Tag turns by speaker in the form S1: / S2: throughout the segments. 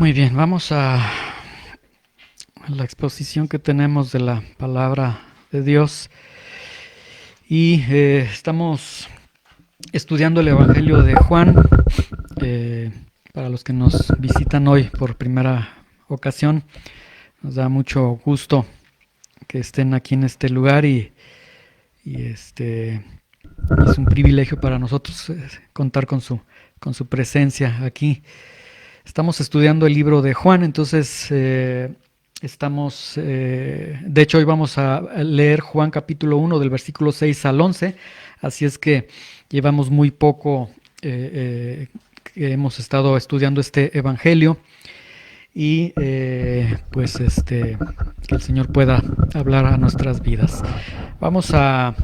S1: Muy bien, vamos a la exposición que tenemos de la palabra de Dios y estamos estudiando el Evangelio de Juan. Para los que nos visitan hoy por primera ocasión, nos da mucho gusto que estén aquí en este lugar y es un privilegio para nosotros contar con su presencia aquí. Estamos estudiando el libro de Juan, entonces de hecho hoy vamos a leer Juan capítulo 1 del versículo 6 al 11, así es que llevamos muy poco que hemos estado estudiando este evangelio y que el Señor pueda hablar a nuestras vidas. Vamos a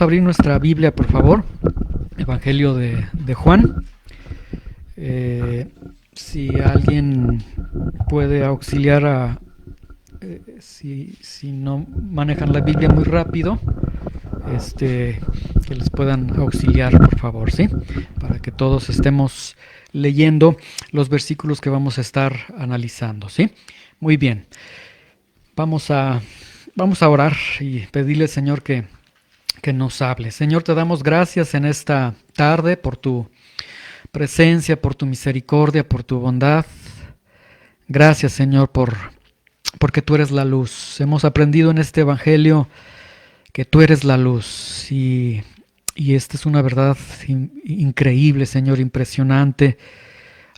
S1: abrir nuestra Biblia, por favor, Evangelio de Juan. Si alguien puede auxiliar si no manejan la Biblia muy rápido, que les puedan auxiliar, por favor, ¿sí? Para que todos estemos leyendo los versículos que vamos a estar analizando, ¿sí? Muy bien. Vamos a orar y pedirle al Señor que nos hable. Señor, te damos gracias en esta tarde por tu presencia, por tu misericordia, por tu bondad. Gracias, Señor, porque tú eres la luz. Hemos aprendido en este evangelio que tú eres la luz y esta es una verdad increíble, Señor, impresionante.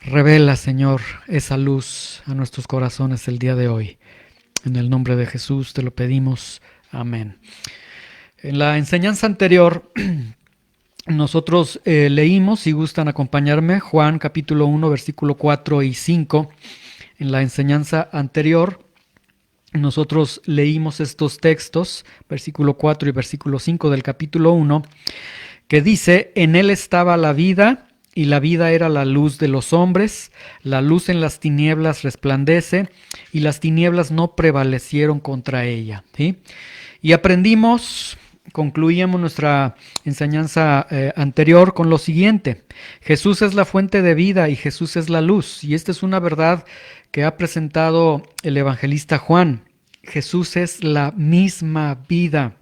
S1: Revela, Señor, esa luz a nuestros corazones el día de hoy. En el nombre de Jesús te lo pedimos. Amén. En la enseñanza anterior nosotros leímos, si gustan acompañarme, Juan capítulo 1, versículo 4 y 5. En la enseñanza anterior nosotros leímos estos textos, versículo 4 y versículo 5 del capítulo 1, que dice: en él estaba la vida, y la vida era la luz de los hombres. La luz en las tinieblas resplandece, y las tinieblas no prevalecieron contra ella. ¿Sí? Y concluíamos nuestra enseñanza anterior con lo siguiente: Jesús es la fuente de vida y Jesús es la luz. Y esta es una verdad que ha presentado el evangelista Juan. Jesús es la misma vida,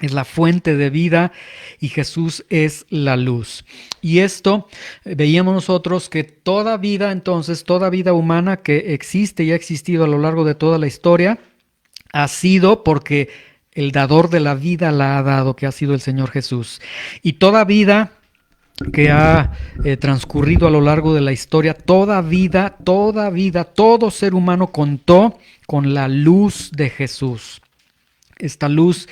S1: es la fuente de vida y Jesús es la luz. Y esto veíamos nosotros que toda vida humana que existe y ha existido a lo largo de toda la historia ha sido porque el dador de la vida la ha dado, que ha sido el Señor Jesús. Y toda vida que ha transcurrido a lo largo de la historia, todo ser humano contó con la luz de Jesús. Esta luz,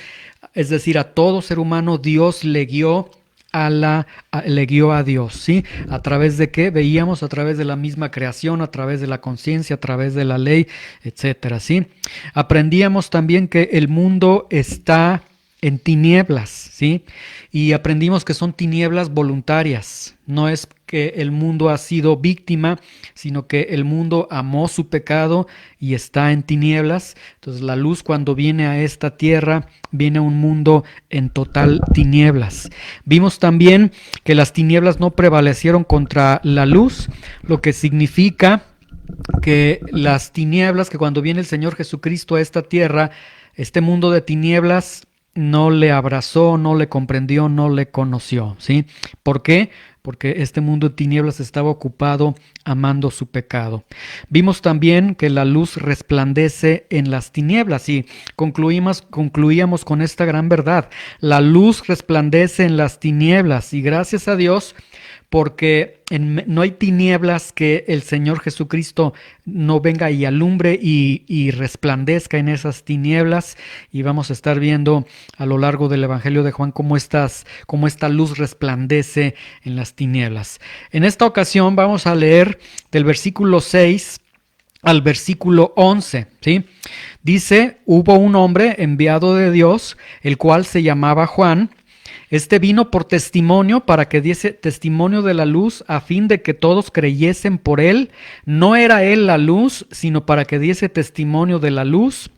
S1: es decir, a todo ser humano Dios le guió a Dios, ¿sí? ¿A través de qué? Veíamos a través de la misma creación, a través de la conciencia, a través de la ley, etcétera, ¿sí? Aprendíamos también que el mundo está en tinieblas, ¿sí? Y aprendimos que son tinieblas voluntarias. No es que el mundo ha sido víctima, sino que el mundo amó su pecado y está en tinieblas. Entonces la luz, cuando viene a esta tierra, viene a un mundo en total tinieblas. Vimos también que las tinieblas no prevalecieron contra la luz, lo que significa que las tinieblas, que cuando viene el Señor Jesucristo a esta tierra, este mundo de tinieblas no le abrazó, no le comprendió, no le conoció, ¿sí? ¿Por qué? Porque este mundo de tinieblas estaba ocupado amando su pecado. Vimos también que la luz resplandece en las tinieblas y concluíamos con esta gran verdad. La luz resplandece en las tinieblas y gracias a Dios, porque no hay tinieblas que el Señor Jesucristo no venga y alumbre y resplandezca en esas tinieblas. Y vamos a estar viendo a lo largo del Evangelio de Juan cómo esta luz resplandece en las tinieblas. En esta ocasión vamos a leer del versículo 6 al versículo 11, ¿sí? Dice: hubo un hombre enviado de Dios, el cual se llamaba Juan. Este vino por testimonio, para que diese testimonio de la luz, a fin de que todos creyesen por él. No era él la luz, sino para que diese testimonio de la luz.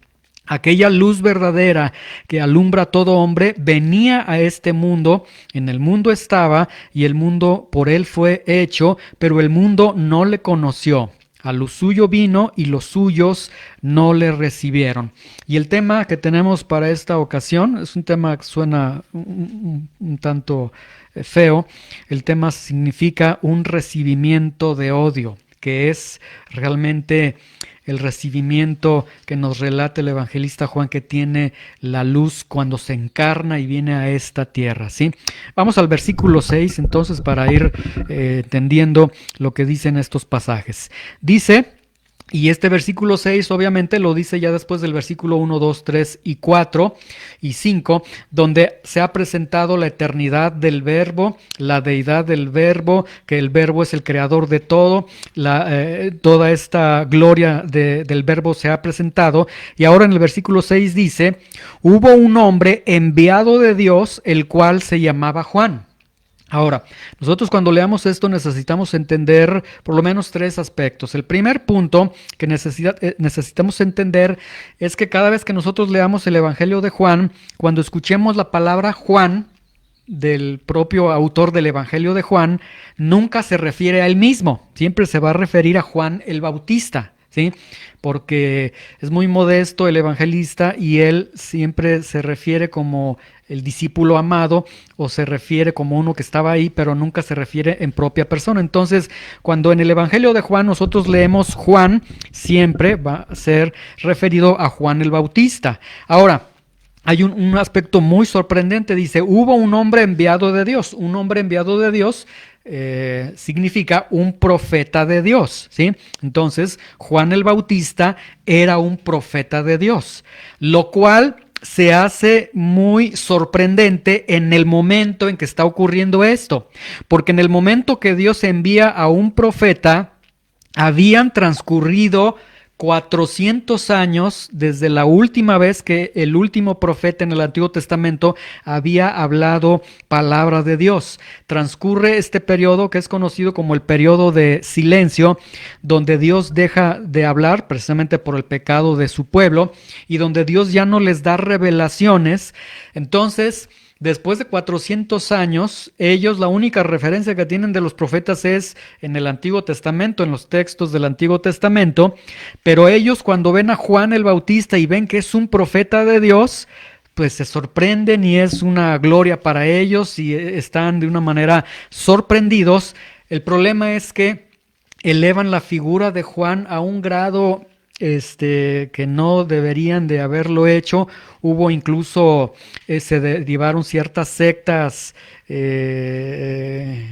S1: Aquella luz verdadera que alumbra a todo hombre venía a este mundo. En el mundo estaba, y el mundo por él fue hecho, pero el mundo no le conoció. A lo suyo vino y los suyos no le recibieron. Y el tema que tenemos para esta ocasión es un tema que suena un tanto feo. El tema significa un recibimiento de odio, que es realmente el recibimiento que nos relata el evangelista Juan, que tiene la luz cuando se encarna y viene a esta tierra, ¿sí? Vamos al versículo 6 entonces para ir entendiendo lo que dicen estos pasajes. Dice, y este versículo 6 obviamente lo dice ya después del versículo 1, 2, 3 y 4 y 5, donde se ha presentado la eternidad del Verbo, la deidad del Verbo, que el Verbo es el creador de todo, toda esta gloria del Verbo se ha presentado. Y ahora en el versículo 6 dice, hubo un hombre enviado de Dios, el cual se llamaba Juan. Ahora, nosotros cuando leamos esto necesitamos entender por lo menos tres aspectos. El primer punto que necesitamos entender es que cada vez que nosotros leamos el Evangelio de Juan, cuando escuchemos la palabra Juan del propio autor del Evangelio de Juan, nunca se refiere a él mismo, siempre se va a referir a Juan el Bautista, ¿sí? Porque es muy modesto el evangelista y él siempre se refiere como el discípulo amado o se refiere como uno que estaba ahí, pero nunca se refiere en propia persona. Entonces, cuando en el Evangelio de Juan nosotros leemos Juan, siempre va a ser referido a Juan el Bautista. Ahora, hay un aspecto muy sorprendente, dice, hubo un hombre enviado de Dios. Un hombre enviado de Dios significa un profeta de Dios, ¿sí? Entonces, Juan el Bautista era un profeta de Dios, lo cual se hace muy sorprendente en el momento en que está ocurriendo esto, porque en el momento que Dios envía a un profeta, habían transcurrido 400 años desde la última vez que el último profeta en el Antiguo Testamento había hablado palabra de Dios. Transcurre este periodo que es conocido como el periodo de silencio, donde Dios deja de hablar precisamente por el pecado de su pueblo y donde Dios ya no les da revelaciones. Entonces, después de 400 años, ellos la única referencia que tienen de los profetas es en el Antiguo Testamento, en los textos del Antiguo Testamento, pero ellos cuando ven a Juan el Bautista y ven que es un profeta de Dios, pues se sorprenden y es una gloria para ellos y están de una manera sorprendidos. El problema es que elevan la figura de Juan a un grado que no deberían de haberlo hecho. Hubo incluso, se derivaron ciertas sectas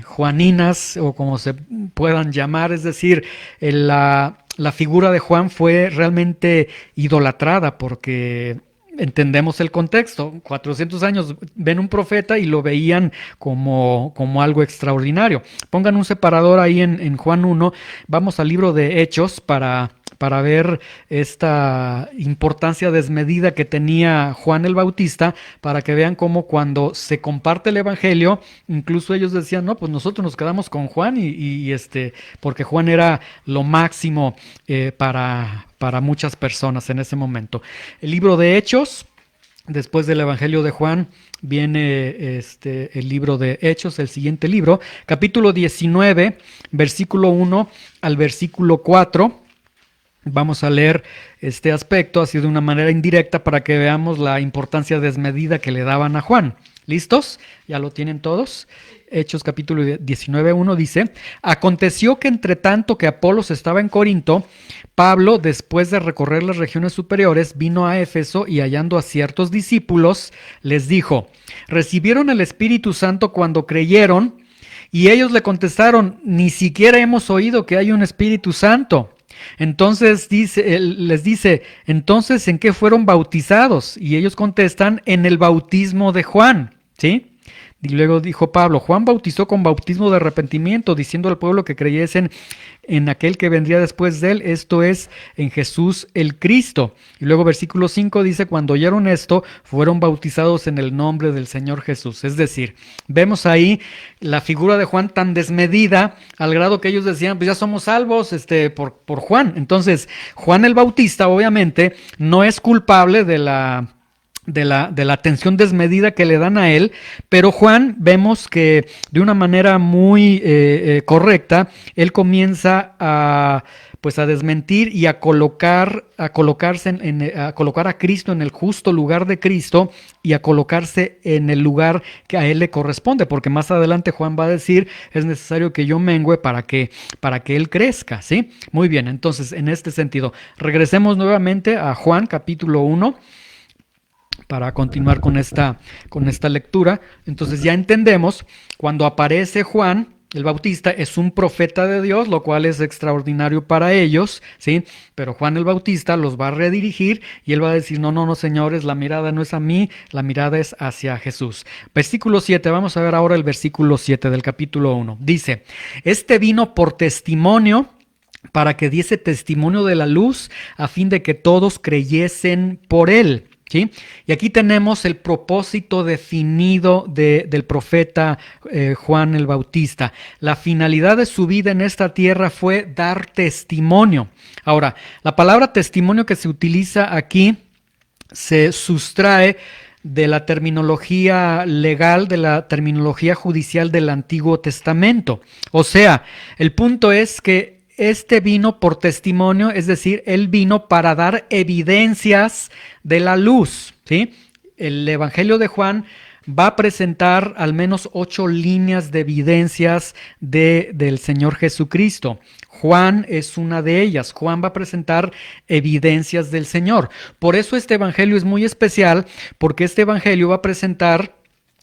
S1: juaninas o como se puedan llamar, es decir, la figura de Juan fue realmente idolatrada porque entendemos el contexto. 400 años ven un profeta y lo veían como algo extraordinario. Pongan un separador ahí en Juan 1. Vamos al libro de Hechos para ver esta importancia desmedida que tenía Juan el Bautista, para que vean cómo cuando se comparte el evangelio, incluso ellos decían, no, pues nosotros nos quedamos con Juan porque Juan era lo máximo para muchas personas en ese momento. El libro de Hechos, después del Evangelio de Juan, viene el libro de Hechos, el siguiente libro, capítulo 19, versículo 1 al versículo 4. Vamos a leer este aspecto así de una manera indirecta para que veamos la importancia desmedida que le daban a Juan. ¿Listos? ¿Ya lo tienen todos? Hechos capítulo 19:1 dice, aconteció que entre tanto que Apolos estaba en Corinto, Pablo, después de recorrer las regiones superiores, vino a Éfeso y hallando a ciertos discípulos, les dijo, ¿recibieron el Espíritu Santo cuando creyeron? Y ellos le contestaron, ni siquiera hemos oído que hay un Espíritu Santo. Entonces les dice, entonces ¿en qué fueron bautizados? Y ellos contestan, en el bautismo de Juan, ¿sí? Y luego dijo Pablo, Juan bautizó con bautismo de arrepentimiento, diciendo al pueblo que creyesen en aquel que vendría después de él, esto es, en Jesús el Cristo. Y luego versículo 5 dice, cuando oyeron esto, fueron bautizados en el nombre del Señor Jesús. Es decir, vemos ahí la figura de Juan tan desmedida, al grado que ellos decían, pues ya somos salvos por Juan. Entonces, Juan el Bautista, obviamente, no es culpable de la atención desmedida que le dan a él, pero Juan vemos que de una manera muy correcta, él comienza a pues a desmentir y a colocar a colocar a Cristo en el justo lugar de Cristo y a colocarse en el lugar que a él le corresponde, porque más adelante Juan va a decir, es necesario que yo mengüe para que él crezca, ¿sí? Muy bien, entonces en este sentido, regresemos nuevamente a Juan capítulo 1 para continuar con esta lectura. Entonces ya entendemos, cuando aparece Juan el Bautista es un profeta de Dios, lo cual es extraordinario para ellos, ¿sí? Pero Juan el Bautista los va a redirigir y él va a decir, no, no, no, señores, la mirada no es a mí, la mirada es hacia Jesús. Versículo 7, vamos a ver ahora el versículo 7 del capítulo 1. Dice, este vino por testimonio, para que diese testimonio de la luz, a fin de que todos creyesen por él. ¿Sí? Y aquí tenemos el propósito definido del profeta Juan el Bautista. La finalidad de su vida en esta tierra fue dar testimonio. Ahora, la palabra testimonio que se utiliza aquí se sustrae de la terminología legal, de la terminología judicial del Antiguo Testamento. O sea, el punto es que este vino por testimonio, es decir, él vino para dar evidencias de la luz, ¿sí? El Evangelio de Juan va a presentar al menos 8 líneas de evidencias del Señor Jesucristo. Juan es una de ellas. Juan va a presentar evidencias del Señor. Por eso este Evangelio es muy especial, porque este Evangelio va a presentar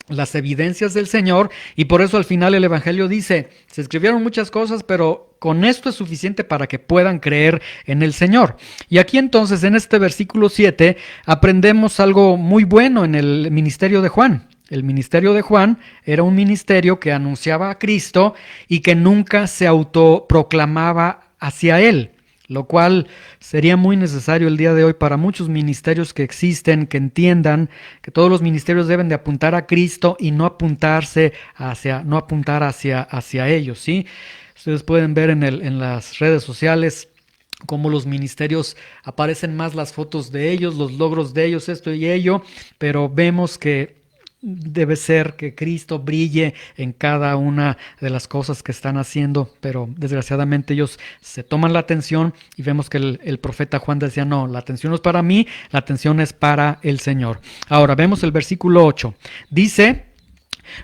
S1: las evidencias del Señor, y por eso al final el Evangelio dice, se escribieron muchas cosas, pero con esto es suficiente para que puedan creer en el Señor. Y aquí entonces en este versículo 7 aprendemos algo muy bueno en el ministerio de Juan. El ministerio de Juan era un ministerio que anunciaba a Cristo y que nunca se autoproclamaba hacia él, lo cual sería muy necesario el día de hoy para muchos ministerios que existen, que entiendan que todos los ministerios deben de apuntar a Cristo y no apuntar hacia ellos, ¿sí? Ustedes pueden ver en las redes sociales cómo los ministerios aparecen más las fotos de ellos, los logros de ellos, esto y ello, pero vemos que debe ser que Cristo brille en cada una de las cosas que están haciendo, pero desgraciadamente ellos se toman la atención y vemos que el profeta Juan decía, no, la atención no es para mí, la atención es para el Señor. Ahora vemos el versículo 8, dice,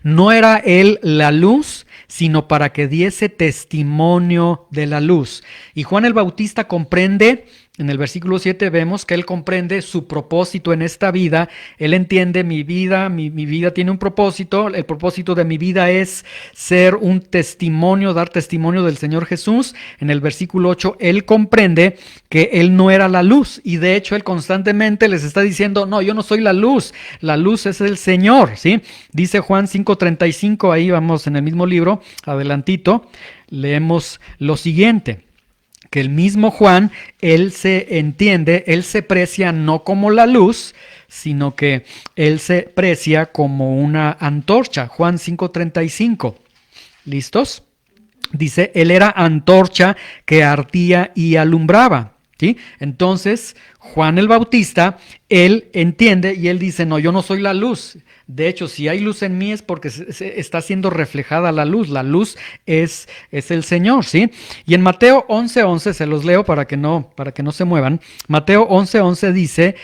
S1: no era él la luz, sino para que diese testimonio de la luz. Y Juan el Bautista comprende, en el versículo 7 vemos que él comprende su propósito en esta vida. Él entiende mi vida tiene un propósito. El propósito de mi vida es ser un testimonio, dar testimonio del Señor Jesús. En el versículo 8 él comprende que él no era la luz. Y de hecho él constantemente les está diciendo, no, yo no soy la luz es el Señor, ¿sí? Dice Juan 5:35, ahí vamos en el mismo libro, adelantito, leemos lo siguiente. Que el mismo Juan, él se precia no como la luz, sino que él se precia como una antorcha. Juan 5:35. ¿Listos? Dice, él era antorcha que ardía y alumbraba. ¿Sí? Entonces, Juan el Bautista, él entiende y él dice, no, yo no soy la luz. De hecho, si hay luz en mí es porque está siendo reflejada la luz. La luz es el Señor, ¿sí? Y en Mateo 11:11, se los leo para que no se muevan. Mateo 11:11 dice,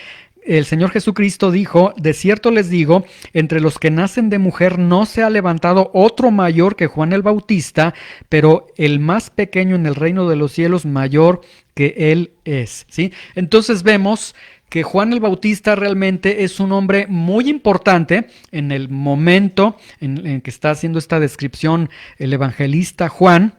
S1: el Señor Jesucristo dijo, de cierto les digo, entre los que nacen de mujer no se ha levantado otro mayor que Juan el Bautista, pero el más pequeño en el reino de los cielos mayor que él es, ¿sí? Entonces vemos que Juan el Bautista realmente es un hombre muy importante en el momento en que está haciendo esta descripción el evangelista Juan,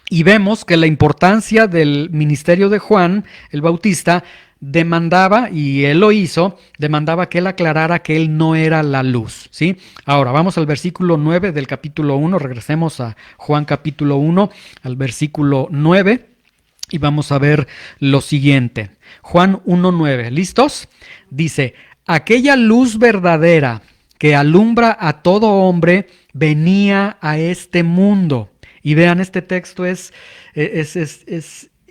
S1: y vemos que la importancia del ministerio de Juan el Bautista demandaba, y él lo hizo, demandaba que él aclarara que él no era la luz, ¿sí? Ahora vamos al versículo 9 del capítulo 1, regresemos a Juan capítulo 1, al versículo 9, y vamos a ver lo siguiente. Juan 1:9, ¿listos? Dice, aquella luz verdadera que alumbra a todo hombre venía a este mundo. Y vean, este texto es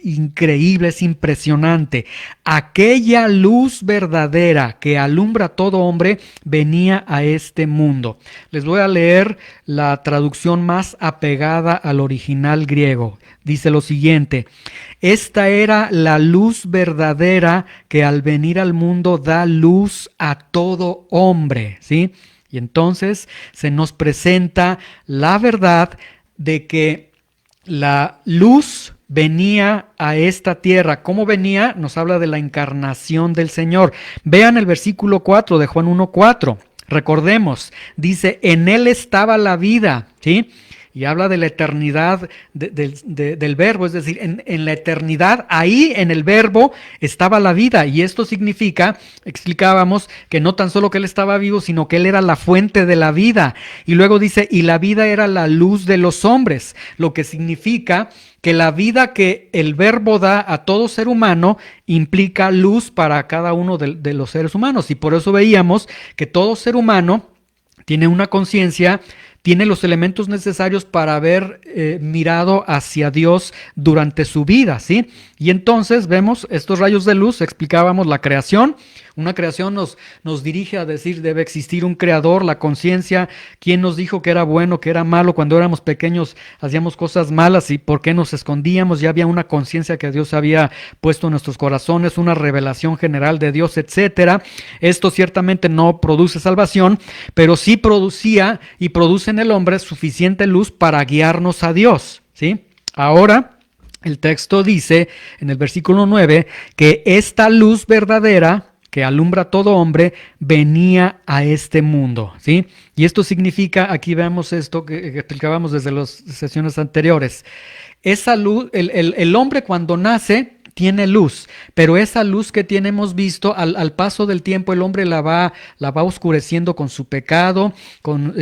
S1: increíble, es impresionante. Aquella luz verdadera que alumbra a todo hombre venía a este mundo. Les voy a leer la traducción más apegada al original griego. Dice lo siguiente: esta era la luz verdadera que al venir al mundo da luz a todo hombre, ¿sí? Y entonces se nos presenta la verdad de que la luz venía a esta tierra. ¿Cómo venía? Nos habla de la encarnación del Señor. Vean el versículo 4 de Juan 1:4. Recordemos, dice, en él estaba la vida, ¿sí? Y habla de la eternidad del verbo, es decir, en la eternidad, ahí en el verbo estaba la vida. Y esto significa, explicábamos, que no tan solo que él estaba vivo, sino que él era la fuente de la vida. Y luego dice, y la vida era la luz de los hombres, lo que significa que la vida que el verbo da a todo ser humano implica luz para cada uno de los seres humanos. Y por eso veíamos que todo ser humano tiene una conciencia, tiene los elementos necesarios para haber mirado hacia Dios durante su vida, ¿sí? Y entonces vemos estos rayos de luz, explicábamos la creación. Una creación nos dirige a decir, debe existir un creador, la conciencia. ¿Quién nos dijo que era bueno, que era malo? Cuando éramos pequeños hacíamos cosas malas y ¿por qué nos escondíamos? Ya había una conciencia que Dios había puesto en nuestros corazones, una revelación general de Dios, etcétera. Esto ciertamente no produce salvación, pero sí producía y produce en el hombre suficiente luz para guiarnos a Dios, ¿sí? Ahora, el texto dice en el versículo 9 que esta luz verdadera que alumbra a todo hombre, venía a este mundo, ¿sí? Y esto significa, aquí vemos esto que explicábamos desde las sesiones anteriores, esa luz, el hombre cuando nace tiene luz, pero esa luz que tiene, hemos visto, al paso del tiempo el hombre la va oscureciendo con su pecado, con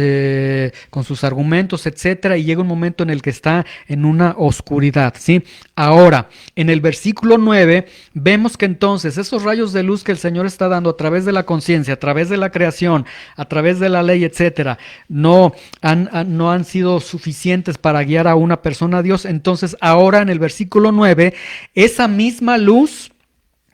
S1: sus argumentos, etcétera, y llega un momento en el que está en una oscuridad, ¿sí? Ahora, en el versículo 9, vemos que entonces esos rayos de luz que el Señor está dando a través de la conciencia, a través de la creación, a través de la ley, etcétera, no han sido suficientes para guiar a una persona a Dios. Entonces, ahora en el versículo 9, esa misma luz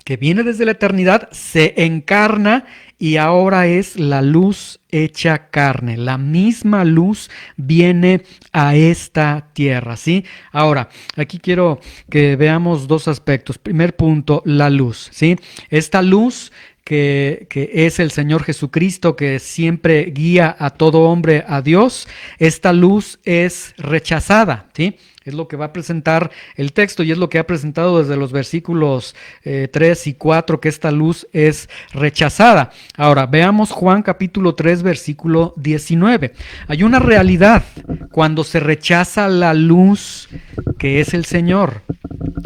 S1: que viene desde la eternidad se encarna y ahora es la luz hecha carne. La misma luz viene a esta tierra, ¿sí? Ahora, aquí quiero que veamos dos aspectos. Primer punto, la luz, ¿sí? Esta luz que es el Señor Jesucristo, que siempre guía a todo hombre a Dios, esta luz es rechazada, ¿sí? Es lo que va a presentar el texto y es lo que ha presentado desde los versículos 3 y 4, que esta luz es rechazada. Ahora, veamos Juan capítulo 3, versículo 19. Hay una realidad cuando se rechaza la luz que es el Señor.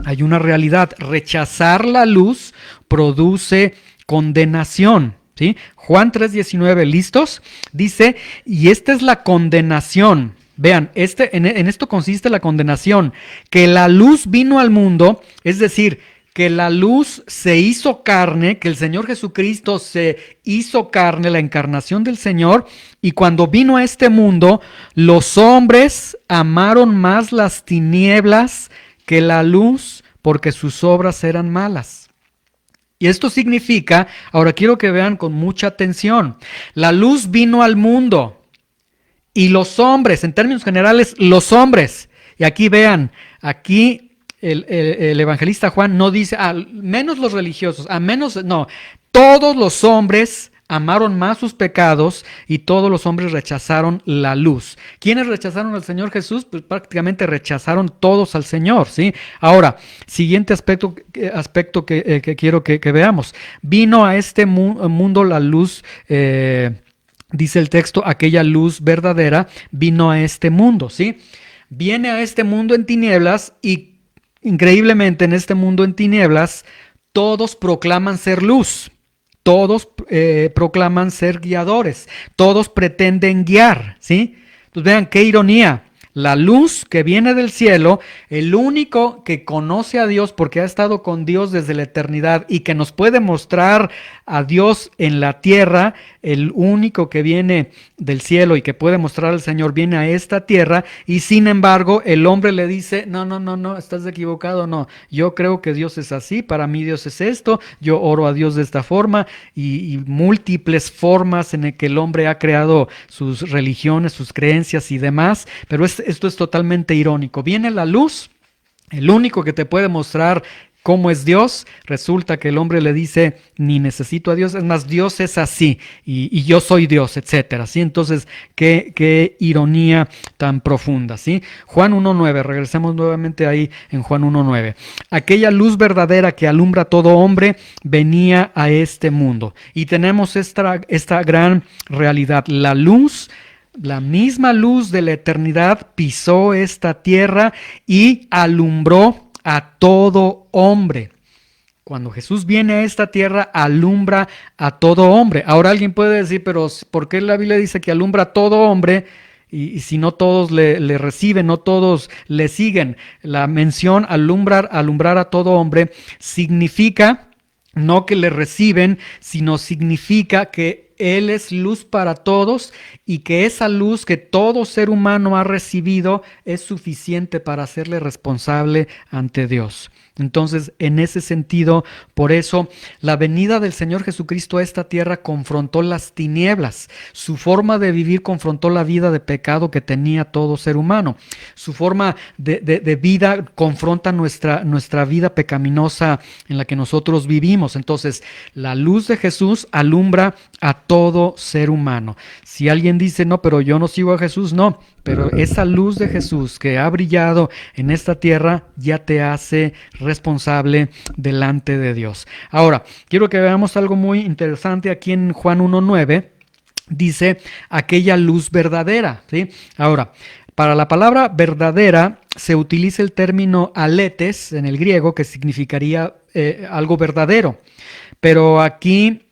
S1: Hay una realidad. Rechazar la luz produce condenación, ¿sí? Juan 3:19, ¿listos? Dice, y esta es la condenación. Vean, en esto consiste la condenación, que la luz vino al mundo, es decir, que la luz se hizo carne, que el Señor Jesucristo se hizo carne, la encarnación del Señor, y cuando vino a este mundo, los hombres amaron más las tinieblas que la luz, porque sus obras eran malas. Y esto significa, ahora quiero que vean con mucha atención, la luz vino al mundo y los hombres, en términos generales, los hombres, y aquí vean, aquí el evangelista Juan no dice, menos los religiosos, no, todos los hombres amaron más sus pecados y todos los hombres rechazaron la luz. ¿Quiénes rechazaron al Señor Jesús? Pues prácticamente rechazaron todos al Señor, ¿sí? Ahora, siguiente aspecto que quiero que veamos. Vino a este mundo la luz, dice el texto, aquella luz verdadera vino a este mundo, ¿sí? Viene a este mundo en tinieblas y increíblemente en este mundo en tinieblas todos proclaman ser luz. Todos proclaman ser guiadores, todos pretenden guiar, ¿sí? Entonces vean qué ironía, La luz que viene del cielo, el único que conoce a Dios porque ha estado con Dios desde la eternidad y que nos puede mostrar a Dios en la tierra, el único que viene del cielo y que puede mostrar al Señor viene a esta tierra, y sin embargo el hombre le dice, no, estás equivocado, no, yo creo que Dios es así, para mí Dios es esto, yo oro a Dios de esta forma, y múltiples formas en el que el hombre ha creado sus religiones, sus creencias y demás, pero esto es totalmente irónico. Viene la luz, el único que te puede mostrar cómo es Dios, resulta que el hombre le dice, ni necesito a Dios, es más, Dios es así, y yo soy Dios, etcétera, ¿sí? Entonces, qué ironía tan profunda, ¿sí? Juan 1.9, regresemos nuevamente ahí en Juan 1.9. Aquella luz verdadera que alumbra a todo hombre venía a este mundo, y tenemos esta gran realidad, la luz. La misma luz de la eternidad pisó esta tierra y alumbró a todo hombre. Cuando Jesús viene a esta tierra, alumbra a todo hombre. Ahora alguien puede decir, pero ¿por qué la Biblia dice que alumbra a todo hombre? Y si no todos le reciben, no todos le siguen. La mención alumbrar a todo hombre significa no que le reciben, sino significa que Él es luz para todos y que esa luz que todo ser humano ha recibido es suficiente para hacerle responsable ante Dios. Entonces, en ese sentido, por eso, la venida del Señor Jesucristo a esta tierra confrontó las tinieblas. Su forma de vivir confrontó la vida de pecado que tenía todo ser humano. Su forma de vida confronta nuestra vida pecaminosa en la que nosotros vivimos. Entonces, la luz de Jesús alumbra a todo ser humano. Si alguien dice, no, pero yo no sigo a Jesús, no. Pero esa luz de Jesús que ha brillado en esta tierra ya te hace responsable delante de Dios. Ahora, quiero que veamos algo muy interesante aquí en Juan 1.9. Dice, aquella luz verdadera, ¿sí? Ahora, para la palabra verdadera se utiliza el término aletes en el griego, que significaría algo verdadero. Pero aquí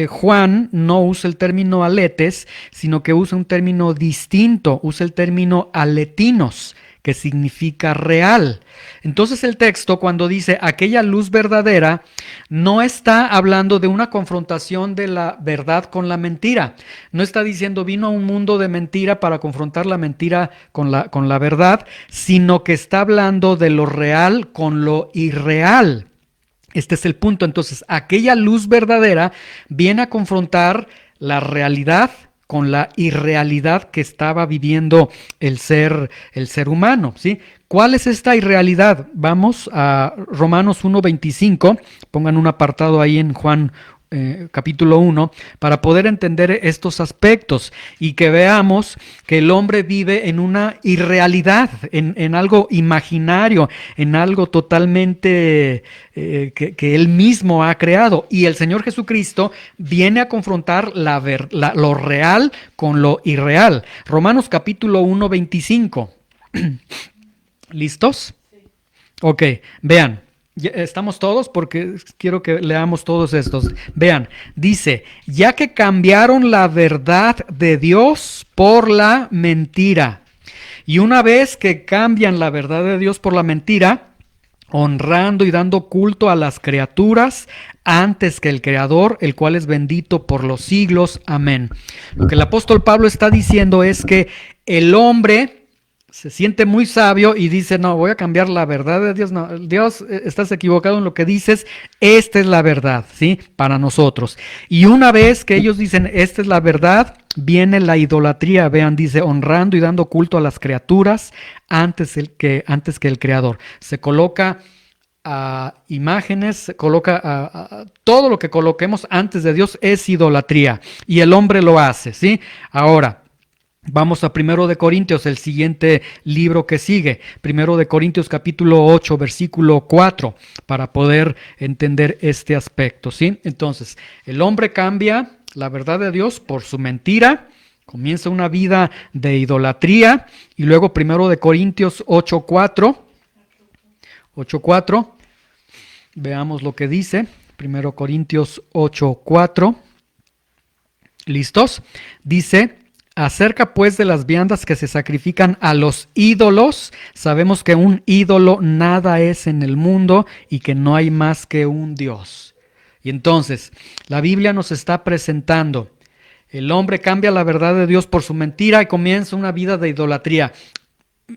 S1: Juan no usa el término aletes, sino que usa un término distinto, usa el término aletinos, que significa real. Entonces el texto, cuando dice aquella luz verdadera, no está hablando de una confrontación de la verdad con la mentira. No está diciendo vino a un mundo de mentira para confrontar la mentira con la verdad, sino que está hablando de lo real con lo irreal. Este es el punto. Entonces, aquella luz verdadera viene a confrontar la realidad con la irrealidad que estaba viviendo el ser humano, ¿sí? ¿Cuál es esta irrealidad? Vamos a Romanos 1.25, pongan un apartado ahí en Juan capítulo 1, para poder entender estos aspectos y que veamos que el hombre vive en una irrealidad, en algo imaginario, en algo totalmente que él mismo ha creado. Y el Señor Jesucristo viene a confrontar lo real con lo irreal. Romanos capítulo 1.25. ¿Listos? Ok, vean. ¿Estamos todos? Porque quiero que leamos todos estos. Vean, dice, ya que cambiaron la verdad de Dios por la mentira. Y una vez que cambian la verdad de Dios por la mentira, honrando y dando culto a las criaturas antes que el Creador, el cual es bendito por los siglos. Amén. Lo que el apóstol Pablo está diciendo es que el hombre se siente muy sabio y dice, no, voy a cambiar la verdad de Dios. No, Dios, estás equivocado en lo que dices, esta es la verdad, ¿sí? Para nosotros. Y una vez que ellos dicen, esta es la verdad, viene la idolatría. Vean, dice, honrando y dando culto a las criaturas antes que el Creador. Se coloca a imágenes, se coloca a todo lo que coloquemos antes de Dios es idolatría. Y el hombre lo hace, ¿sí? Ahora, vamos a 1 de Corintios, el siguiente libro que sigue. 1 de Corintios capítulo 8, versículo 4, para poder entender este aspecto, ¿sí? Entonces, el hombre cambia la verdad de Dios por su mentira, comienza una vida de idolatría, y luego 1 de Corintios 8:4, veamos lo que dice. 1 Corintios 8:4, ¿listos? Dice, acerca pues de las viandas que se sacrifican a los ídolos, sabemos que un ídolo nada es en el mundo y que no hay más que un Dios. Y entonces, la Biblia nos está presentando, el hombre cambia la verdad de Dios por su mentira y comienza una vida de idolatría,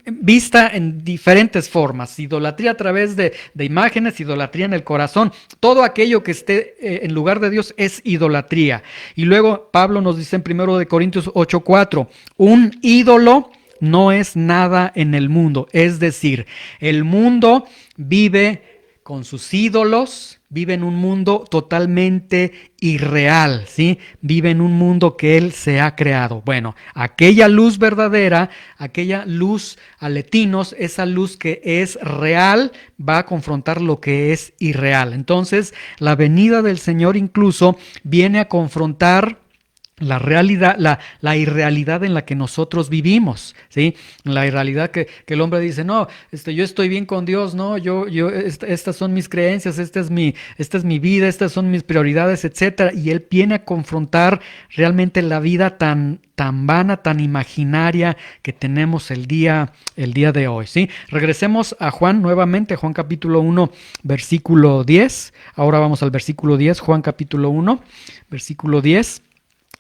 S1: vista en diferentes formas: idolatría a través de imágenes, idolatría en el corazón, todo aquello que esté en lugar de Dios es idolatría. Y luego Pablo nos dice en 1 Corintios 8:4, un ídolo no es nada en el mundo, es decir, el mundo vive con sus ídolos, vive en un mundo totalmente irreal, ¿sí? Vive en un mundo que él se ha creado. Bueno, aquella luz verdadera, aquella luz aletinos, esa luz que es real, va a confrontar lo que es irreal. Entonces, la venida del Señor incluso viene a confrontar la realidad, la irrealidad en la que nosotros vivimos, ¿sí? La irrealidad que el hombre dice, no, yo estoy bien con Dios, no, estas son mis creencias, esta es mi vida, estas son mis prioridades, etcétera. Y él viene a confrontar realmente la vida tan vana, tan imaginaria que tenemos el día de hoy, ¿sí? Regresemos a Juan nuevamente, Juan capítulo 1, versículo 10. Ahora vamos al versículo 10, Juan capítulo 1, versículo 10.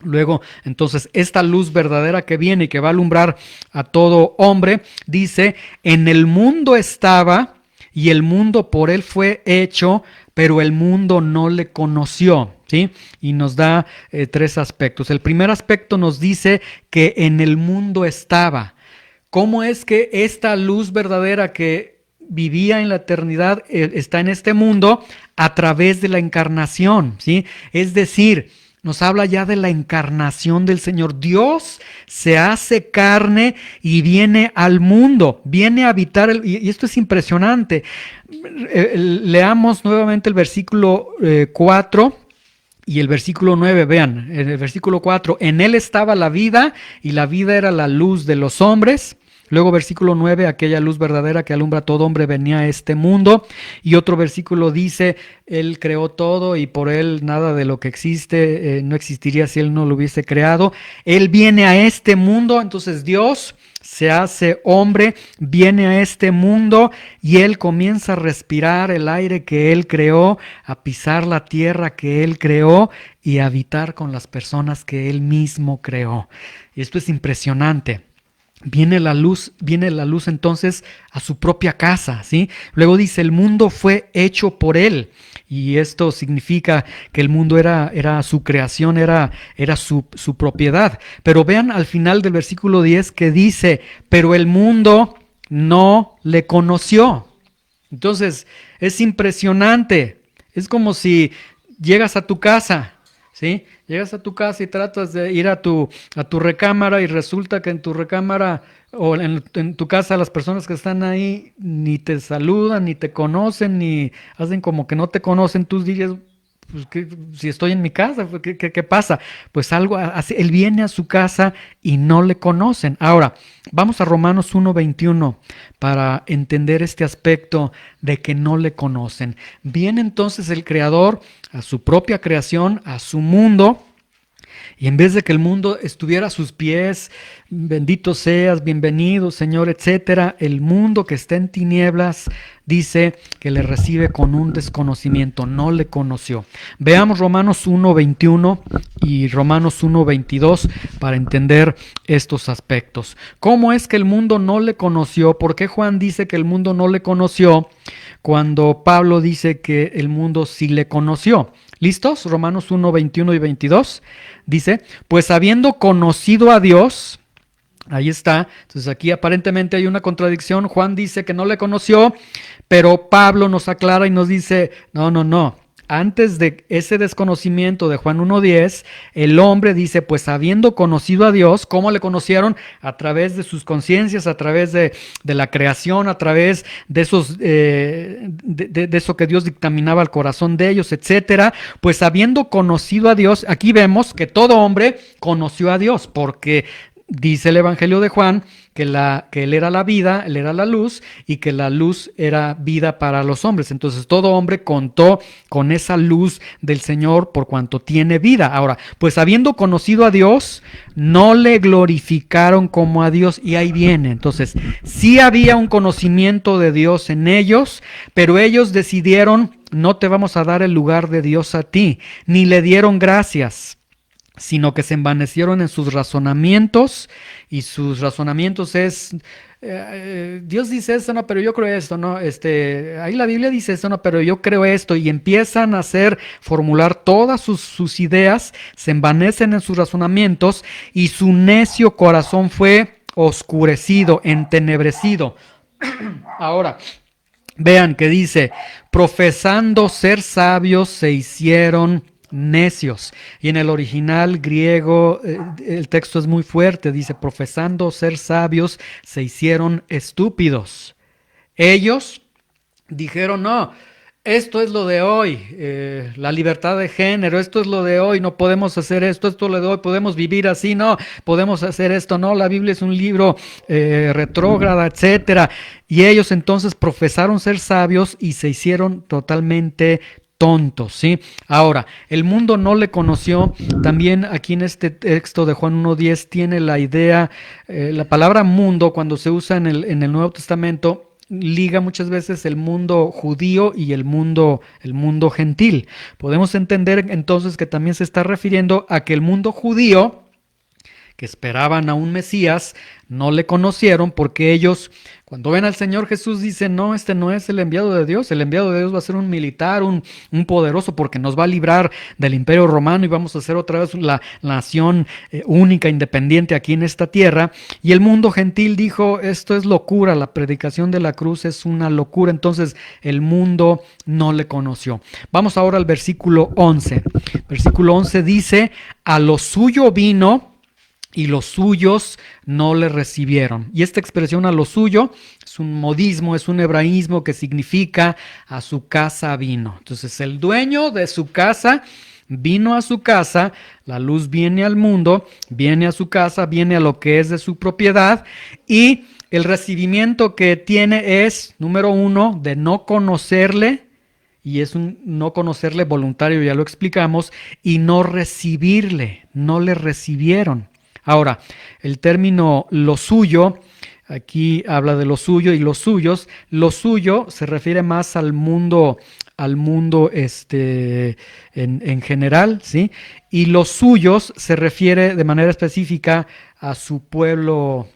S1: Luego, entonces, esta luz verdadera que viene y que va a alumbrar a todo hombre, dice, en el mundo estaba y el mundo por él fue hecho, pero el mundo no le conoció, ¿sí? Y nos da 3 aspectos. El primer aspecto nos dice que en el mundo estaba. ¿Cómo es que esta luz verdadera que vivía en la eternidad está en este mundo? A través de la encarnación, ¿sí? Es decir, nos habla ya de la encarnación del Señor. Dios se hace carne y viene al mundo, viene a habitar, y esto es impresionante. Leamos nuevamente el versículo 4 y el versículo 9, vean, en el versículo 4, en él estaba la vida y la vida era la luz de los hombres. Luego versículo 9, aquella luz verdadera que alumbra a todo hombre venía a este mundo. Y otro versículo dice, él creó todo y por él nada de lo que existe no existiría si él no lo hubiese creado. Él viene a este mundo, entonces Dios se hace hombre, viene a este mundo y él comienza a respirar el aire que él creó, a pisar la tierra que él creó y a habitar con las personas que él mismo creó. Y esto es impresionante. Viene la luz entonces a su propia casa, ¿sí? Luego dice, el mundo fue hecho por él. Y esto significa que el mundo era su creación, era su propiedad. Pero vean al final del versículo 10 que dice, pero el mundo no le conoció. Entonces, es impresionante. Es como si llegas a tu casa, ¿sí? Llegas a tu casa y tratas de ir a tu recámara y resulta que en tu recámara o en tu casa las personas que están ahí ni te saludan, ni te conocen, ni hacen como que no te conocen. Tú dirías, pues, si estoy en mi casa, ¿qué pasa? Pues algo así. Él viene a su casa y no le conocen. Ahora, vamos a Romanos 1:21 para entender este aspecto de que no le conocen. Viene entonces el Creador a su propia creación, a su mundo, y en vez de que el mundo estuviera a sus pies, bendito seas, bienvenido, Señor, etcétera, el mundo que está en tinieblas dice que le recibe con un desconocimiento, no le conoció. Veamos Romanos 1:21 y Romanos 1:22 para entender estos aspectos. ¿Cómo es que el mundo no le conoció? ¿Por qué Juan dice que el mundo no le conoció cuando Pablo dice que el mundo sí le conoció? ¿Listos? Romanos 1:21 y 22 dice, pues habiendo conocido a Dios, ahí está, entonces aquí aparentemente hay una contradicción. Juan dice que no le conoció, pero Pablo nos aclara y nos dice, no. Antes de ese desconocimiento de Juan 1:10, el hombre dice, pues habiendo conocido a Dios, ¿cómo le conocieron? A través de sus conciencias, a través de la creación, a través de esos de eso que Dios dictaminaba al corazón de ellos, etcétera. Pues habiendo conocido a Dios, aquí vemos que todo hombre conoció a Dios, porque dice el Evangelio de Juan que Él era la vida, Él era la luz y que la luz era vida para los hombres. Entonces todo hombre contó con esa luz del Señor por cuanto tiene vida. Ahora, pues habiendo conocido a Dios, no le glorificaron como a Dios, y ahí viene. Entonces, sí había un conocimiento de Dios en ellos, pero ellos decidieron: no te vamos a dar el lugar de Dios a ti, ni le dieron gracias, sino que se envanecieron en sus razonamientos, y sus razonamientos es: Dios dice esto, no, pero yo creo esto, no, ahí la Biblia dice esto, no, pero yo creo esto, y empiezan a formular todas sus ideas, se envanecen en sus razonamientos, y su necio corazón fue oscurecido, entenebrecido. Ahora, vean que dice: profesando ser sabios se hicieron necios. Y en el original griego el texto es muy fuerte, dice: profesando ser sabios se hicieron estúpidos. Ellos dijeron: no, esto es lo de hoy, la libertad de género, esto es lo de hoy, no podemos hacer esto, esto es lo de hoy, podemos vivir así, no, podemos hacer esto, no, la Biblia es un libro retrógrada, etcétera. Y ellos entonces profesaron ser sabios y se hicieron totalmente tontos, ¿sí? Ahora, el mundo no le conoció. También aquí en este texto de Juan 1:10 tiene la idea, la palabra mundo, cuando se usa en el Nuevo Testamento, liga muchas veces el mundo judío y el mundo gentil. Podemos entender entonces que también se está refiriendo a que el mundo judío, que esperaban a un Mesías, no le conocieron, porque ellos, cuando ven al Señor Jesús, dicen: no, este no es el enviado de Dios, el enviado de Dios va a ser un militar, un poderoso, porque nos va a librar del Imperio Romano y vamos a ser otra vez la nación única, independiente aquí en esta tierra. Y el mundo gentil dijo: esto es locura, la predicación de la cruz es una locura. Entonces el mundo no le conoció. Vamos ahora al versículo 11. Versículo 11 dice: a lo suyo vino, y los suyos no le recibieron. Y esta expresión "a lo suyo" es un modismo, es un hebraísmo que significa "a su casa vino". Entonces el dueño de su casa vino a su casa, la luz viene al mundo, viene a su casa, viene a lo que es de su propiedad, y el recibimiento que tiene es, número 1, de no conocerle, y es un no conocerle voluntario, ya lo explicamos, y no recibirle, no le recibieron. Ahora, el término "lo suyo", aquí habla de lo suyo y los suyos. Lo suyo se refiere más al mundo en general, ¿sí? Y los suyos se refiere de manera específica a su pueblo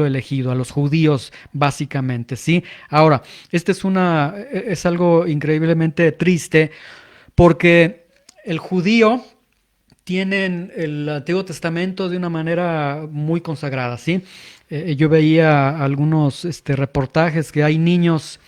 S1: elegido, a los judíos, básicamente, ¿sí? Ahora, es algo increíblemente triste, porque el judío tienen el Antiguo Testamento de una manera muy consagrada, ¿sí? Yo veía algunos reportajes que hay niños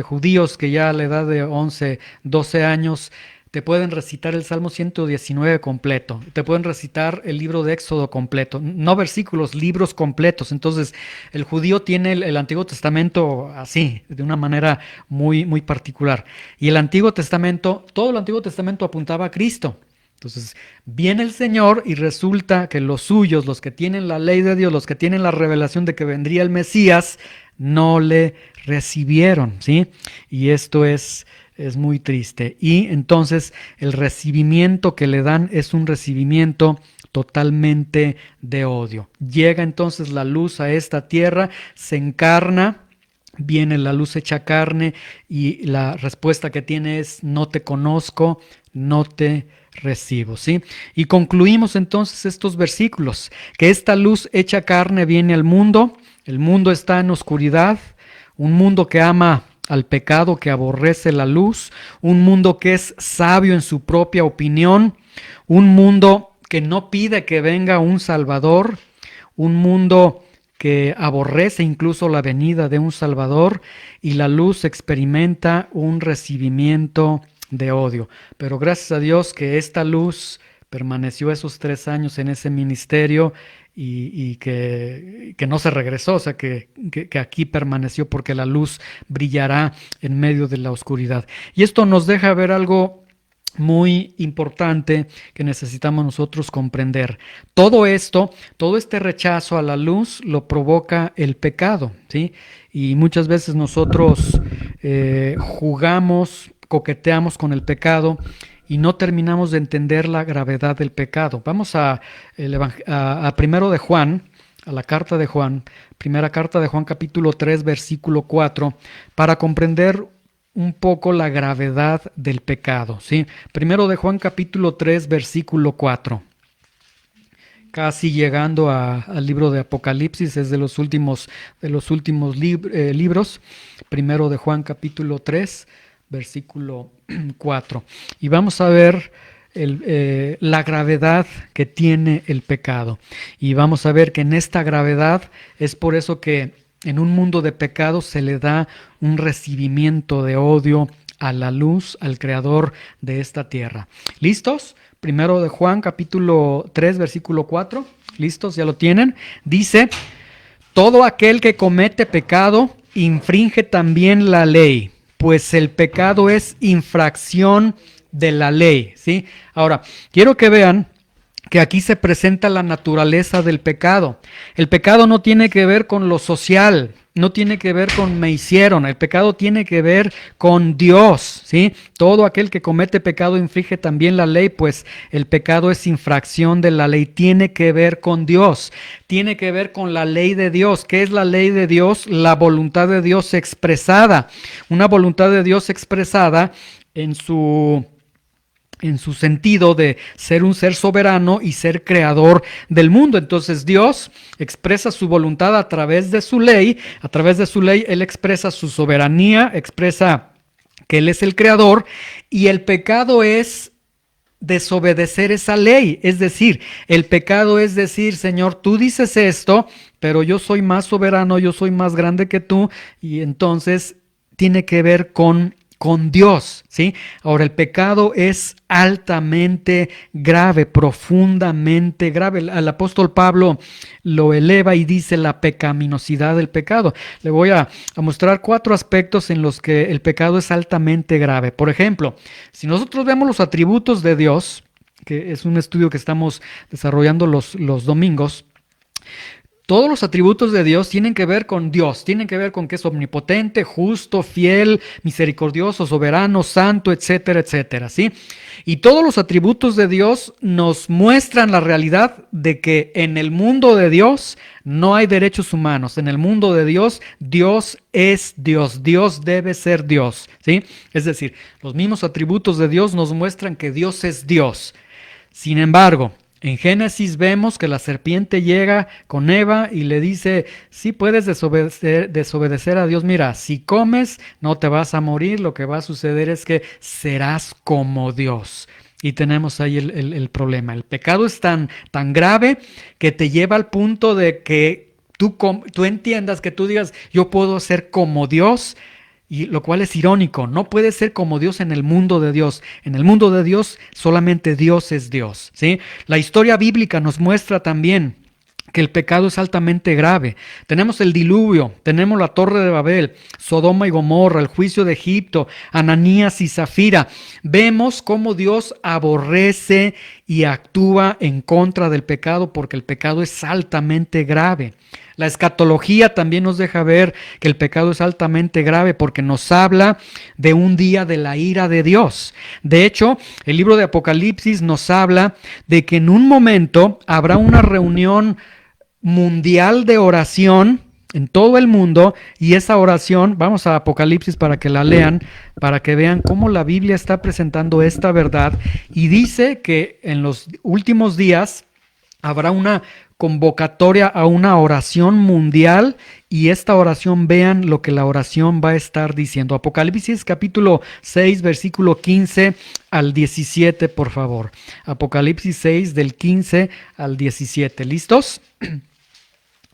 S1: judíos que ya a la edad de 11, 12 años te pueden recitar el Salmo 119 completo, te pueden recitar el libro de Éxodo completo, no versículos, libros completos. Entonces el judío tiene el Antiguo Testamento así, de una manera muy, muy particular. Y el Antiguo Testamento, todo el Antiguo Testamento apuntaba a Cristo. Entonces viene el Señor y resulta que los suyos, los que tienen la ley de Dios, los que tienen la revelación de que vendría el Mesías, no le recibieron, ¿sí? Y esto es muy triste. Y entonces el recibimiento que le dan es un recibimiento totalmente de odio. Llega entonces la luz a esta tierra, se encarna, viene la luz hecha carne, y la respuesta que tiene es: no te conozco, no te recibo, ¿sí? Y concluimos entonces estos versículos, que esta luz hecha carne viene al mundo, el mundo está en oscuridad, un mundo que ama al pecado, que aborrece la luz, un mundo que es sabio en su propia opinión, un mundo que no pide que venga un Salvador, un mundo que aborrece incluso la venida de un Salvador, y la luz experimenta un recibimiento de odio. Pero gracias a Dios que esta luz permaneció esos 3 años en ese ministerio, y que no se regresó, o sea, que aquí permaneció, porque la luz brillará en medio de la oscuridad. Y esto nos deja ver algo muy importante que necesitamos nosotros comprender. Todo esto, todo este rechazo a la luz lo provoca el pecado, ¿sí? Y muchas veces nosotros jugamos, coqueteamos con el pecado y no terminamos de entender la gravedad del pecado. Vamos a primero de Juan, a la carta de Juan, primera carta de Juan capítulo 3, versículo 4, para comprender un poco la gravedad del pecado, ¿sí? Primero de Juan capítulo 3, versículo 4. Casi llegando al libro de Apocalipsis, es de los últimos libros. Primero de Juan capítulo 3, versículo 4. Y vamos a ver la gravedad que tiene el pecado. Y vamos a ver que en esta gravedad es por eso que en un mundo de pecado se le da un recibimiento de odio a la luz, al creador de esta tierra. ¿Listos? Primero de Juan, capítulo 3, versículo 4. ¿Listos? ¿Ya lo tienen? Dice, todo aquel que comete pecado infringe también la ley, pues el pecado es infracción de la ley, ¿sí? Ahora, quiero que vean que aquí se presenta la naturaleza del pecado. El pecado no tiene que ver con lo social, no tiene que ver con me hicieron, el pecado tiene que ver con Dios, ¿sí? Todo aquel que comete pecado infringe también la ley, pues el pecado es infracción de la ley, tiene que ver con Dios, tiene que ver con la ley de Dios. ¿Qué es la ley de Dios? La voluntad de Dios expresada, una voluntad de Dios expresada en su sentido de ser un ser soberano y ser creador del mundo. Entonces Dios expresa su voluntad a través de su ley. A través de su ley Él expresa su soberanía, expresa que Él es el creador, y el pecado es desobedecer esa ley. Es decir, el pecado es decir, Señor, tú dices esto, pero yo soy más soberano, yo soy más grande que tú, y entonces tiene que ver con Dios, ¿sí? Ahora, el pecado es altamente grave, profundamente grave. El apóstol Pablo lo eleva y dice la pecaminosidad del pecado. Le voy a mostrar 4 aspectos en los que el pecado es altamente grave. Por ejemplo, si nosotros vemos los atributos de Dios, que es un estudio que estamos desarrollando los domingos, todos los atributos de Dios tienen que ver con Dios, tienen que ver con que es omnipotente, justo, fiel, misericordioso, soberano, santo, etcétera, etcétera, ¿sí? Y todos los atributos de Dios nos muestran la realidad de que en el mundo de Dios no hay derechos humanos. En el mundo de Dios, Dios es Dios, Dios debe ser Dios, ¿sí? Es decir, los mismos atributos de Dios nos muestran que Dios es Dios. Sin embargo, en Génesis vemos que la serpiente llega con Eva y le dice, sí puedes desobedecer a Dios, mira, si comes no te vas a morir, lo que va a suceder es que serás como Dios. Y tenemos ahí el problema. El pecado es tan grave que te lleva al punto de que tú entiendas, que tú digas, yo puedo ser como Dios. Y lo cual es irónico, no puede ser como Dios en el mundo de Dios. En el mundo de Dios solamente Dios es Dios, ¿sí? La historia bíblica nos muestra también que el pecado es altamente grave. Tenemos el diluvio, tenemos la Torre de Babel, Sodoma y Gomorra, el juicio de Egipto, Ananías y Zafira. Vemos cómo Dios aborrece y actúa en contra del pecado porque el pecado es altamente grave. La escatología también nos deja ver que el pecado es altamente grave porque nos habla de un día de la ira de Dios. De hecho, el libro de Apocalipsis nos habla de que en un momento habrá una reunión mundial de oración en todo el mundo, y esa oración, vamos a Apocalipsis para que la lean, para que vean cómo la Biblia está presentando esta verdad, y dice que en los últimos días habrá una convocatoria a una oración mundial, y esta oración, vean lo que la oración va a estar diciendo. Apocalipsis capítulo 6, versículo 15 al 17, por favor. Apocalipsis 6 del 15 al 17. ¿Listos?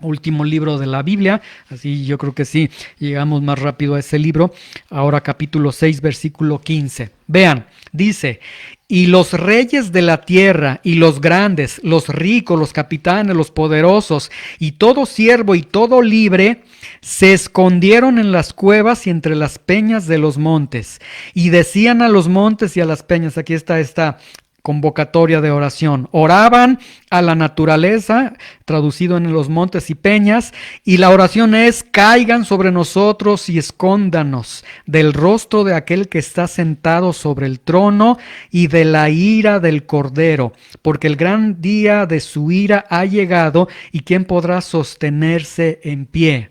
S1: último libro de la Biblia, así yo creo que sí, llegamos más rápido a ese libro. Ahora capítulo 6, versículo 15. Vean, dice, y los reyes de la tierra, y los grandes, los ricos, los capitanes, los poderosos, y todo siervo y todo libre, se escondieron en las cuevas y entre las peñas de los montes, y decían a los montes y a las peñas, aquí está esta convocatoria de oración. Oraban a la naturaleza, traducido en los montes y peñas, y la oración es: caigan sobre nosotros y escóndanos del rostro de aquel que está sentado sobre el trono y de la ira del Cordero, porque el gran día de su ira ha llegado, y ¿quién podrá sostenerse en pie?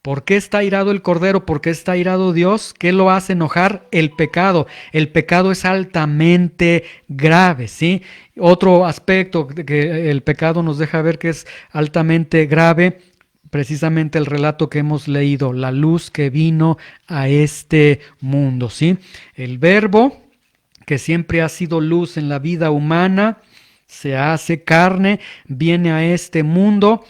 S1: ¿Por qué está airado el Cordero? ¿Por qué está airado Dios? ¿Qué lo hace enojar? El pecado. El pecado es altamente grave, ¿sí? Otro aspecto que el pecado nos deja ver que es altamente grave, precisamente el relato que hemos leído, la luz que vino a este mundo, ¿sí? El Verbo, que siempre ha sido luz en la vida humana, se hace carne, viene a este mundo.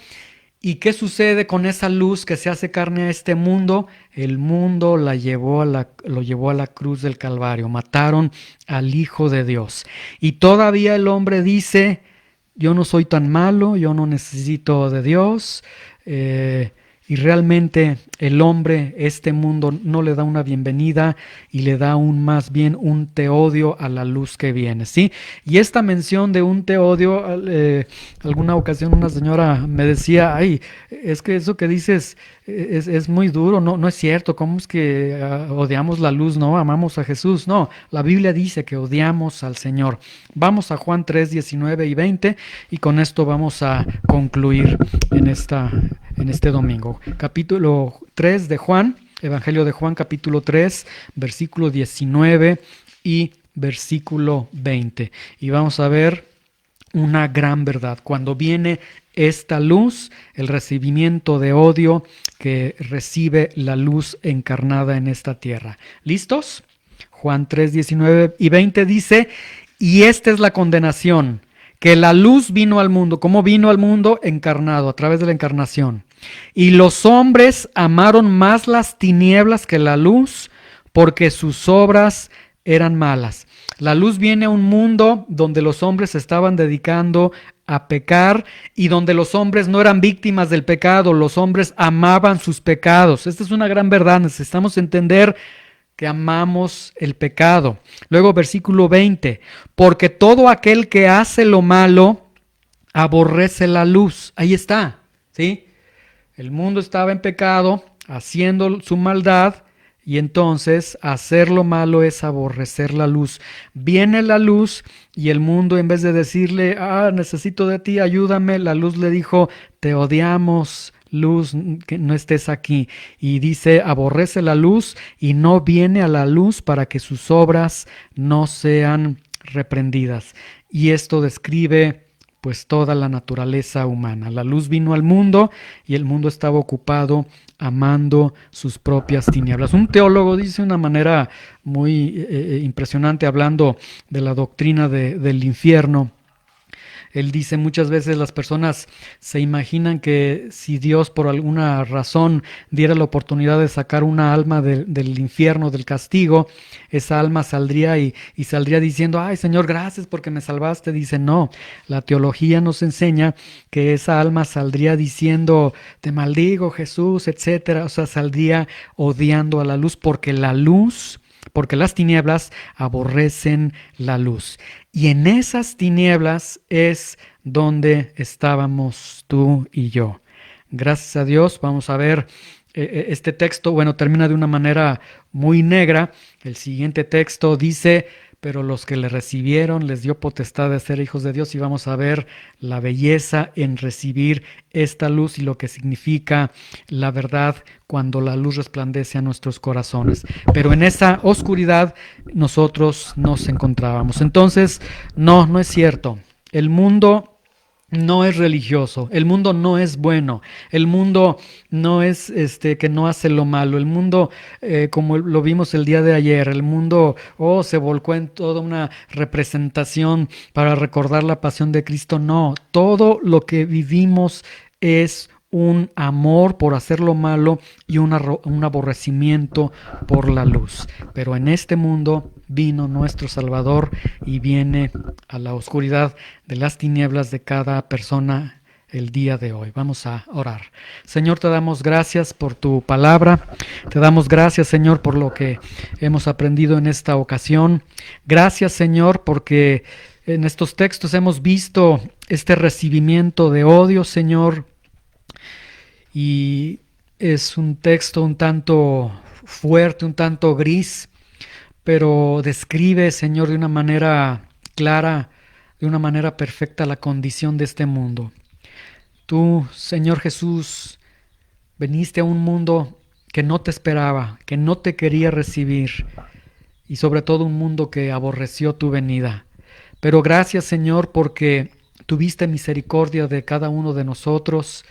S1: ¿Y qué sucede con esa luz que se hace carne a este mundo? El mundo lo llevó a la cruz del Calvario. Mataron al Hijo de Dios. Y todavía el hombre dice: yo no soy tan malo, yo no necesito de Dios. Y realmente el hombre, este mundo, no le da una bienvenida y le da más bien un teodio a la luz que viene, ¿sí? Y esta mención de un teodio, alguna ocasión una señora me decía: ay, es que eso que dices es muy duro, no es cierto. ¿Cómo es que odiamos la luz? No, amamos a Jesús. No, la Biblia dice que odiamos al Señor. Vamos a Juan 3, 19 y 20, y con esto vamos a concluir en este domingo. Capítulo 3 de Juan, Evangelio de Juan, capítulo 3, versículo 19 y versículo 20. Y vamos a ver una gran verdad. Cuando viene esta luz, el recibimiento de odio que recibe la luz encarnada en esta tierra. ¿Listos? Juan 3, 19 y 20 dice: y esta es la condenación, que la luz vino al mundo. ¿Cómo vino al mundo? Encarnado, a través de la encarnación. Y los hombres amaron más las tinieblas que la luz, porque sus obras eran malas. La luz viene a un mundo donde los hombres se estaban dedicando a pecar y donde los hombres no eran víctimas del pecado, los hombres amaban sus pecados. Esta es una gran verdad, necesitamos entender que amamos el pecado. Luego versículo 20, porque todo aquel que hace lo malo aborrece la luz. Ahí está, ¿sí? El mundo estaba en pecado, haciendo su maldad, y entonces hacer lo malo es aborrecer la luz. Viene la luz y el mundo, en vez de decirle: necesito de ti, ayúdame, la luz le dijo: te odiamos, luz, que no estés aquí. Y dice: aborrece la luz y no viene a la luz para que sus obras no sean reprendidas. Y esto describe pues toda la naturaleza humana. La luz vino al mundo y el mundo estaba ocupado amando sus propias tinieblas. Un teólogo dice de una manera muy impresionante, hablando de la doctrina del infierno. Él dice: muchas veces las personas se imaginan que si Dios por alguna razón diera la oportunidad de sacar una alma del infierno, del castigo, esa alma saldría y saldría diciendo: ay, Señor, gracias porque me salvaste. Dice: no, la teología nos enseña que esa alma saldría diciendo: te maldigo, Jesús, etcétera. O sea, saldría odiando a la luz, porque las tinieblas aborrecen la luz. Y en esas tinieblas es donde estábamos tú y yo. Gracias a Dios, vamos a ver este texto. Bueno, termina de una manera muy negra. El siguiente texto dice: pero los que le recibieron les dio potestad de ser hijos de Dios. Y vamos a ver la belleza en recibir esta luz y lo que significa la verdad cuando la luz resplandece a nuestros corazones. Pero en esa oscuridad nosotros nos encontrábamos. Entonces, no es cierto. El mundo no es religioso, el mundo no es bueno, el mundo no es que no hace lo malo, el mundo, como lo vimos el día de ayer, el mundo se volcó en toda una representación para recordar la pasión de Cristo. No, todo lo que vivimos es un amor por hacer lo malo y un aborrecimiento por la luz. Pero en este mundo vino nuestro Salvador y viene a la oscuridad de las tinieblas de cada persona el día de hoy. Vamos a orar. Señor, te damos gracias por tu palabra. Te damos gracias, Señor, por lo que hemos aprendido en esta ocasión. Gracias, Señor, porque en estos textos hemos visto este recibimiento de odio, Señor, y es un texto un tanto fuerte, un tanto gris, pero describe, Señor, de una manera clara, de una manera perfecta la condición de este mundo. Tú, Señor Jesús, viniste a un mundo que no te esperaba, que no te quería recibir, y sobre todo un mundo que aborreció tu venida. Pero gracias, Señor, porque tuviste misericordia de cada uno de nosotros,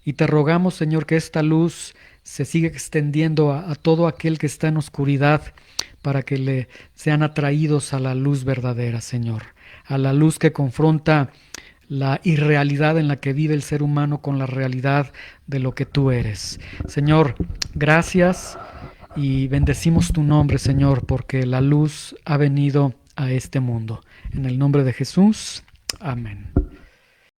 S1: y te rogamos, Señor, que esta luz se siga extendiendo a todo aquel que está en oscuridad, para que le sean atraídos a la luz verdadera, Señor, a la luz que confronta la irrealidad en la que vive el ser humano con la realidad de lo que tú eres. Señor, gracias y bendecimos tu nombre, Señor, porque la luz ha venido a este mundo. En el nombre de Jesús, amén.